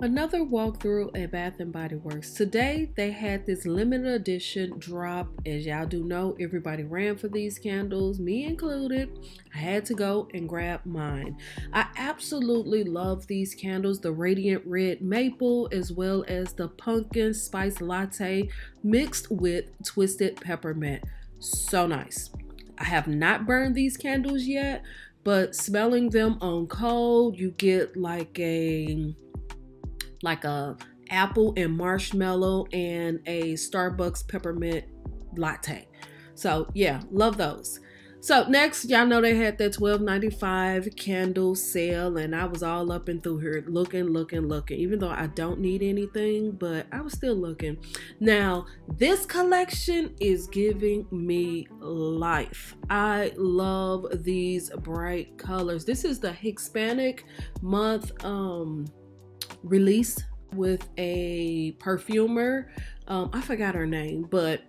Another walkthrough at Bath & Body Works. Today they had this limited edition drop. As y'all do know, everybody ran for these candles, me included. I had to go and grab mine. I absolutely love these candles, the radiant red maple as well as the pumpkin spice latte mixed with twisted peppermint. So nice. I have not burned these candles yet, but smelling them on cold, you get like a apple and marshmallow and a Starbucks peppermint latte. So yeah, love those. So next, y'all know they had that $12.95 candle sale, and I was all up and through here looking, even though I don't need anything, but I was still looking. Now, this collection is giving me life. I love these bright colors. This is the Hispanic month release with a perfumer. I forgot her name, but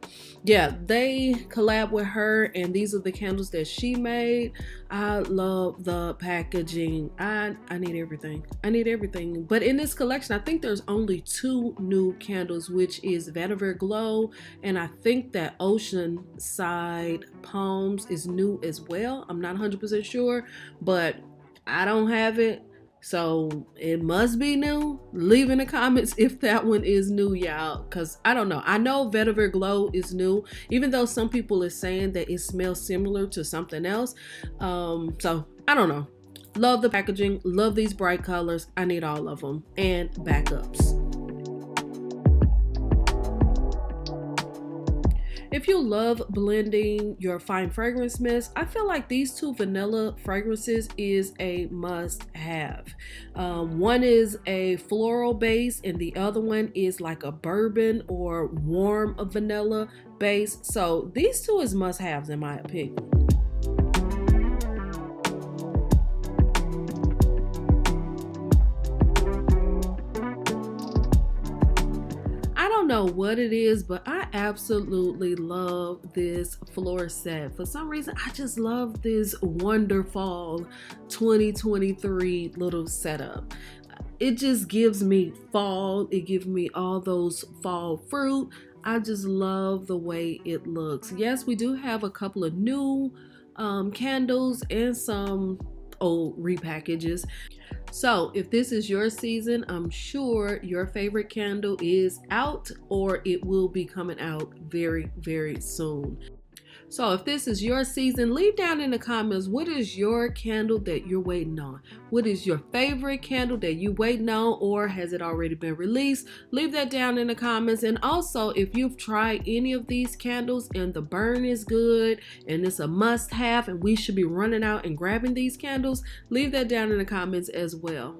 yeah, they collab with her, and these are the candles that she made. I love the packaging. I need everything. I need everything. But in this collection, I think there's only 2 new candles, which is Beverage Glow, and I think that Oceanside Palms is new as well. I'm not 100% sure, but I don't have it, so it must be new. Leave in the comments if that one is new, y'all, because I don't know. I know Beverage Glow is new, even though some people are saying that it smells similar to something else. So I don't know. Love the packaging, love these bright colors. I need all of them and backups. If you love blending your fine fragrance mist, I feel like these 2 vanilla fragrances is a must-have. One is a floral base and the other one is like a bourbon or warm vanilla base. So these 2 is must-haves in my opinion. Know what it is, but I absolutely love this Florissant. For some reason, I just love this wonderful 2023 little setup. It just gives me fall. It gives me all those fall fruit. I just love the way it looks. Yes, we do have a couple of new candles and some old repackages. So if this is your season, I'm sure your favorite candle is out, or it will be coming out very, very soon. So if this is your season, leave down in the comments, what is your candle that you're waiting on? What is your favorite candle that you waiting on, or has it already been released? Leave that down in the comments. And also, if you've tried any of these candles and the burn is good and it's a must-have and we should be running out and grabbing these candles, leave that down in the comments as well.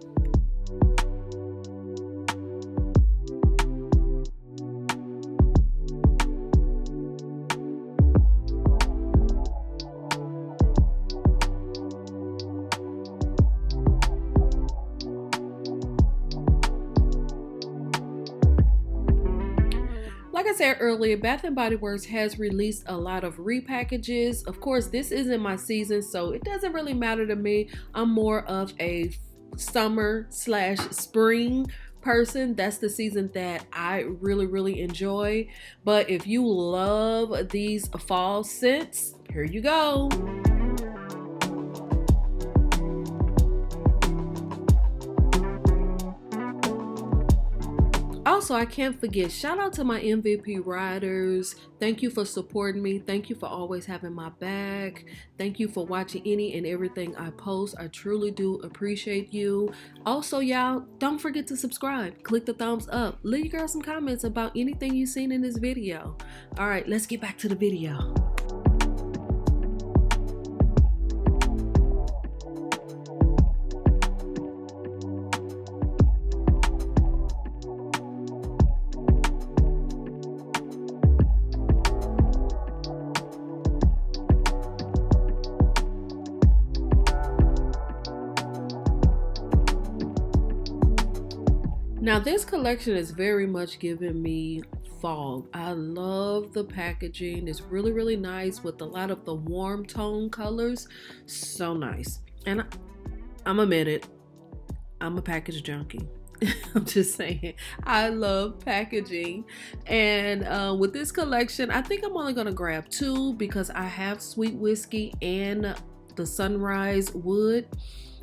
Like I said earlier, Bath & Body Works has released a lot of repackages. Of course, this isn't my season, so it doesn't really matter to me. I'm more of a summer/spring person. That's the season that I really enjoy. But if you love these fall scents, here you go. Also, I can't forget, shout out to my MVP riders. Thank you for supporting me. Thank you for always having my back. Thank you for watching any and everything I post. I truly do appreciate you. Also, y'all, don't forget to subscribe. Click the thumbs up. Leave your girl some comments about anything you've seen in this video. All right, let's get back to the video. Now this collection is very much giving me fall. I love the packaging. It's really nice with a lot of the warm tone colors. So nice. And I'm admit it, I'm a package junkie. I'm just saying, I love packaging. And with this collection, I think I'm only gonna grab 2 because I have sweet whiskey and the sunrise wood.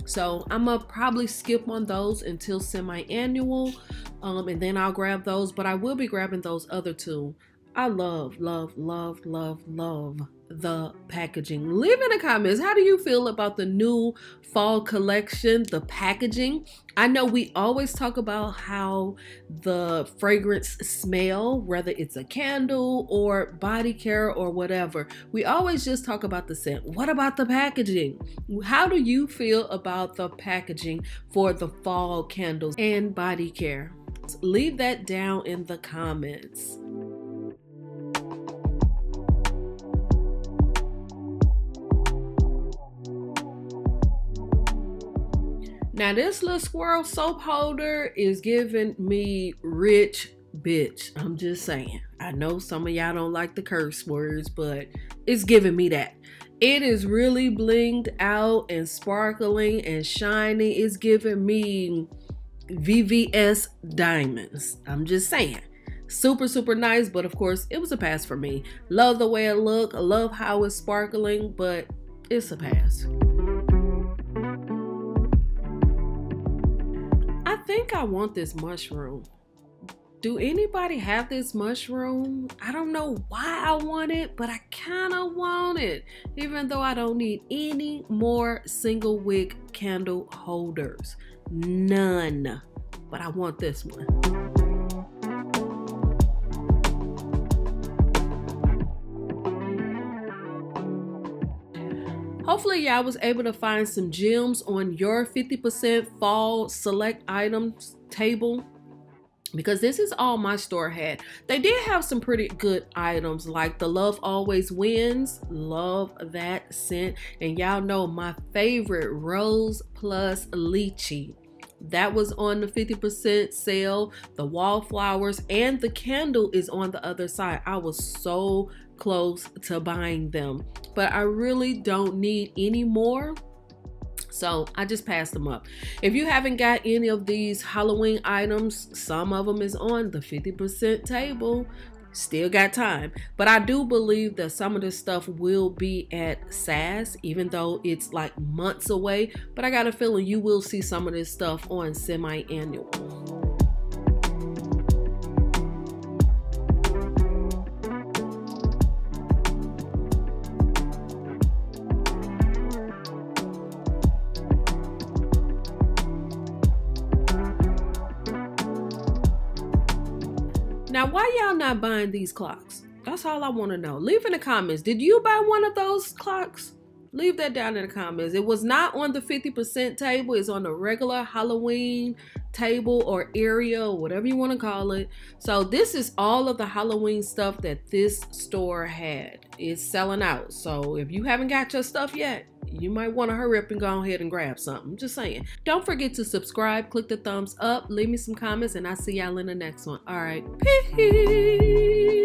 So I'm gonna probably skip on those until semi-annual, and then I'll grab those, but I will be grabbing those other 2. I love, love, love, love, love the packaging. Leave in the comments, how do you feel about the new fall collection, the packaging? I know we always talk about how the fragrance smell, whether it's a candle or body care or whatever. We always just talk about the scent. What about the packaging? How do you feel about the packaging for the fall candles and body care? Leave that down in the comments. Now this little squirrel soap holder is giving me rich bitch. I'm just saying. I know some of y'all don't like the curse words, but it's giving me that. It is really blinged out and sparkling and shiny. It's giving me VVS diamonds. I'm just saying. Super, super nice, but of course it was a pass for me. Love the way it look. I love how it's sparkling, but it's a pass. I think I want this mushroom. Do anybody have this mushroom? I don't know why I want it, but I kind of want it, even though I don't need any more single wick candle holders. None. But I want this one. Hopefully y'all was able to find some gems on your 50% fall select items table, because this is all my store had. They did have some pretty good items like the Love Always Wins. Love that scent. And y'all know my favorite, Rose Plus Lychee. That was on the 50% sale. The wallflowers and the candle is on the other side. I was so close to buying them, but I really don't need any more, so I just passed them up. If you haven't got any of these Halloween items, some of them is on the 50% table. Still got time, but I do believe that some of this stuff will be at SAS, even though it's like months away. But I got a feeling you will see some of this stuff on semi-annual. Now, why y'all not buying these clocks? That's all I want to know. Leave in the comments. Did you buy one of those clocks? Leave that down in the comments. It was not on the 50% table. It's on the regular Halloween table or area, or whatever you want to call it. So this is all of the Halloween stuff that this store had. It's selling out. So if you haven't got your stuff yet, you might want to hurry up and go ahead and grab something. Just saying. Don't forget to subscribe, click the thumbs up, leave me some comments, and I'll see y'all in the next one. All right. Peace.